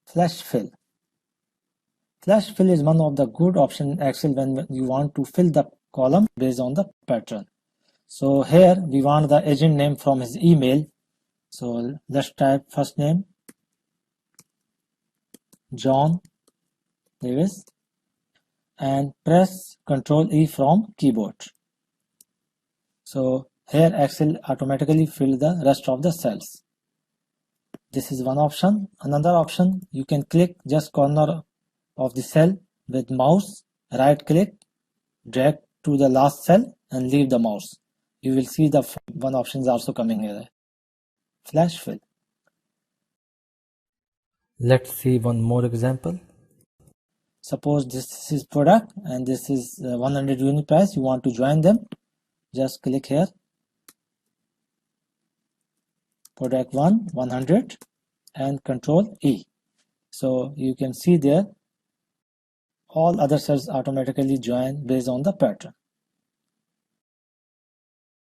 Flash fill. Flash fill is one of the good options in Excel when you want to fill the column based on the pattern. So here we want the agent name from his email. So let's type first name John Davis and press Ctrl E from keyboard. So here Excel automatically fill the rest of the cells. This is one option. Another option, you can click just corner of the cell with mouse, right click, drag to the last cell and leave the mouse. You will see the one option is also coming here. Flash fill. Let's see one more example. Suppose this is product and this is 100 unit price. You want to join them. Just click here. Product 1, 100 and Ctrl E. So you can see there all other cells automatically join based on the pattern.